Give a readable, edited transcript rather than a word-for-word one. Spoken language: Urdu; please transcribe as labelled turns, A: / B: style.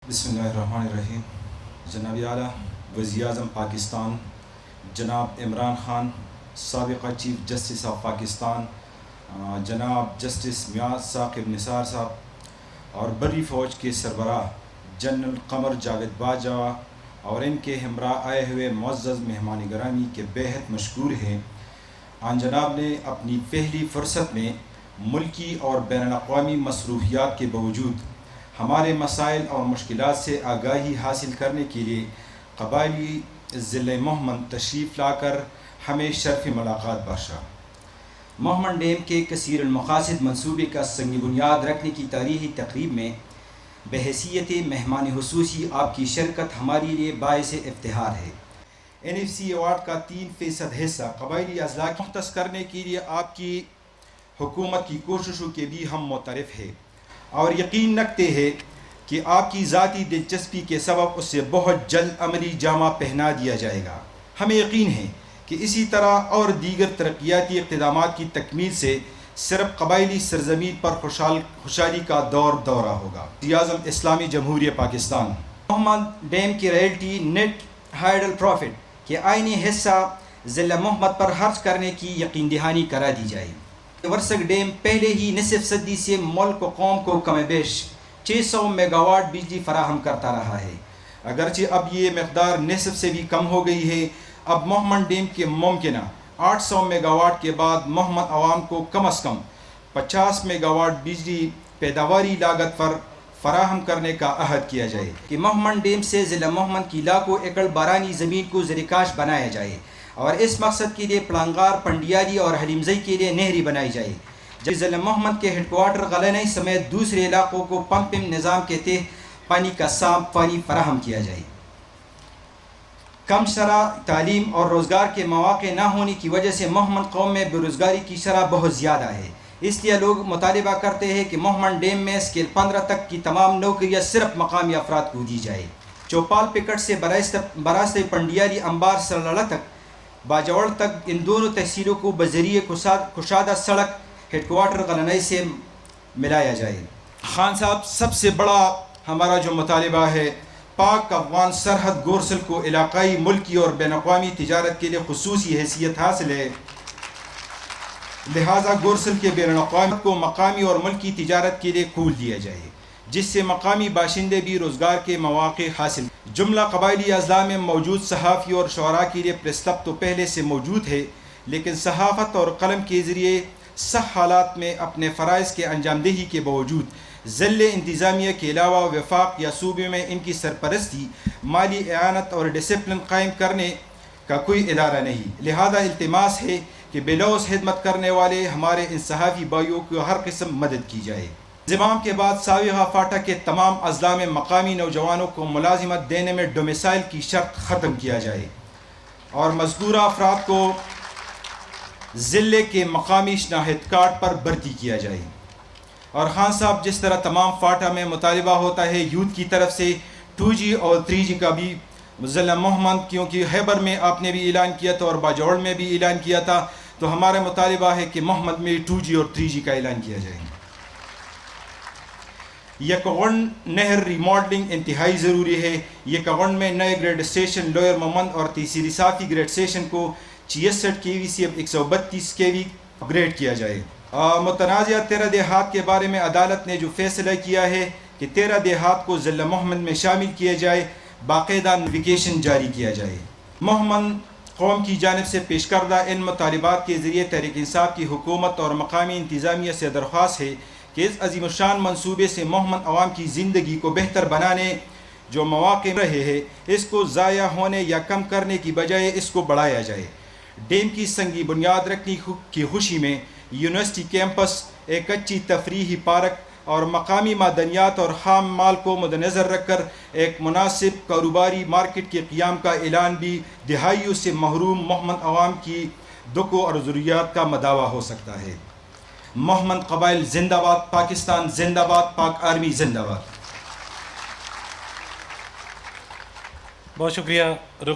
A: بسم اللہ الرحمن الرحیم۔ جناب اعلیٰ وزیر اعظم پاکستان جناب عمران خان، سابقہ چیف جسٹس آف پاکستان جناب جسٹس میاں ثاقب نثار صاحب اور بری فوج کے سربراہ جنرل قمر جاوید باجوہ اور ان کے ہمراہ آئے ہوئے معزز مہمان گرامی کے بےحد مشکور ہیں۔ آن جناب نے اپنی پہلی فرصت میں ملکی اور بین الاقوامی مصروفیات کے باوجود ہمارے مسائل اور مشکلات سے آگاہی حاصل کرنے کے لیے قبائلی ضلع مہمند تشریف لا کر ہمیں شرف ملاقات بخشا۔ مہمند ڈیم کے کثیر المقاصد منصوبے کا سنگ بنیاد رکھنے کی تاریخی تقریب میں بحیثیت مہمان خصوصی آپ کی شرکت ہمارے لیے باعث افتخار ہے۔ NFC ایوارڈ کا 3% حصہ قبائلی اضلاع کو مختص کرنے کے لیے آپ کی حکومت کی کوششوں کے بھی ہم معترف ہیں اور یقین رکھتے ہیں کہ آپ کی ذاتی دلچسپی کے سبب اسے بہت جلد عملی جامہ پہنا دیا جائے گا۔ ہمیں یقین ہے کہ اسی طرح اور دیگر ترقیاتی اقدامات کی تکمیل سے صرف قبائلی سرزمین پر خوشحالی کا دورہ ہوگا۔ وزیر اعظم اسلامی جمہوریہ پاکستان مہمند ڈیم کی رائلٹی نیٹ ہائیڈل پروفٹ کے آئینی حصہ ضلع مہمند پر خرچ کرنے کی یقین دہانی کرا دی جائے۔ ورسک ڈیم پہلے ہی نصف صدی سے ملک و قوم کو کم بیش 600 میگا واٹ بجلی فراہم کرتا رہا ہے۔ اگرچہ اب یہ مقدار نصف سے بھی کم ہو گئی ہے۔ اب مہمند ڈیم کے ممکنہ 800 میگا واٹ کے بعد مہمند عوام کو کم از کم 50 میگا واٹ بجلی پیداواری لاگت پر فراہم کرنے کا عہد کیا جائے کہ مہمند ڈیم سے ضلع مہمند کی لاکھوں ایکڑ بارانی زمین کو زرکاش بنایا جائے اور اس مقصد کے لیے پلانگار، پنڈیالی اور حلیمزئی کے لیے نہری بنائی جائے، جبکہ ضلع مہمند کے ہیڈ کوارٹر غلنئی سمیت دوسرے علاقوں کو پمپنگ نظام کے تحت پانی کا صاف پانی فراہم کیا جائے۔ کم شرح تعلیم اور روزگار کے مواقع نہ ہونے کی وجہ سے مہمند قوم میں بے روزگاری کی شرح بہت زیادہ ہے۔ اس لیے لوگ مطالبہ کرتے ہیں کہ مہمند ڈیم میں اسکیل 15 تک کی تمام نوکریاں صرف مقامی افراد کو دی جائے۔ چوپال پکٹ سے براستہ پنڈیالی انبار سرلڑا تک باجوڑ تک ان دونوں تحصیلوں کو بذریعہ کشادہ سڑک ہیڈ کوارٹر غلنئی سے ملایا جائے۔ خان صاحب، سب سے بڑا ہمارا جو مطالبہ ہے، پاک افغان سرحد گورسل کو علاقائی، ملکی اور بین الاقوامی تجارت کے لیے خصوصی حیثیت حاصل ہے، لہٰذا گورسل کے بین الاقوامی کو مقامی اور ملکی تجارت کے لیے کھول دیا جائے، جس سے مقامی باشندے بھی روزگار کے مواقع حاصل۔ جملہ قبائلی اضلاع میں موجود صحافی اور شعراء کے لیے پریس کلب تو پہلے سے موجود ہے، لیکن صحافت اور قلم کے ذریعے سخت حالات میں اپنے فرائض کے انجام دہی کے باوجود ضلع انتظامیہ کے علاوہ وفاق یا صوبے میں ان کی سرپرستی، مالی اعانت اور ڈسپلن قائم کرنے کا کوئی ادارہ نہیں، لہذا التماس ہے کہ بلوث خدمت کرنے والے ہمارے ان صحافی بھائیوں کو ہر قسم مدد کی جائے۔ انضمام کے بعد سابقہ فاٹا کے تمام اضلاع میں مقامی نوجوانوں کو ملازمت دینے میں ڈومیسائل کی شرط ختم کیا جائے اور مذکورہ افراد کو ضلع کے مقامی شناخت کارڈ پر بھرتی کیا جائے۔ اور خان صاحب، جس طرح تمام فاٹا میں مطالبہ ہوتا ہے یوتھ کی طرف سے 2G اور 3G کا بھی ضلع مہمند، کیونکہ خیبر میں آپ نے بھی اعلان کیا تھا اور باجوڑ میں بھی اعلان کیا تھا، تو ہمارا مطالبہ ہے کہ مہمند میں 2G اور 3G کا اعلان کیا جائے۔ یکغن نہر ریماڈلنگ انتہائی ضروری ہے۔ یکغن میں نئے گریڈ اسٹیشن لوئر مہمند اور تیسری صافی گریڈ اسٹیشن کو 66 kV سے 132 kV اپ گریڈ کیا جائے۔ متنازعہ 13 دیہات کے بارے میں عدالت نے جو فیصلہ کیا ہے کہ 13 دیہات کو ضلع مہمند میں شامل کیا جائے، باقاعدہ نوٹیفیکیشن جاری کیا جائے۔ مہمند قوم کی جانب سے پیش کردہ ان مطالبات کے ذریعے تحریک انصاف کی حکومت اور مقامی انتظامیہ سے درخواست ہے کہ اس عظیم الشان منصوبے سے مہمند عوام کی زندگی کو بہتر بنانے جو مواقع رہے ہیں، اس کو ضائع ہونے یا کم کرنے کی بجائے اس کو بڑھایا جائے۔ ڈیم کی سنگی بنیاد رکھنے کی خوشی میں یونیورسٹی کیمپس، ایک اچھی تفریحی پارک اور مقامی معدنیات اور خام مال کو مد نظر رکھ کر ایک مناسب کاروباری مارکیٹ کے قیام کا اعلان بھی دہائیوں سے محروم مہمند عوام کی دکھوں اور ضروریات کا مداوع ہو سکتا ہے۔ مہمند قبائل زندہ باد، پاکستان زندہ باد، پاک آرمی زندہ باد۔
B: بہت شکریہ۔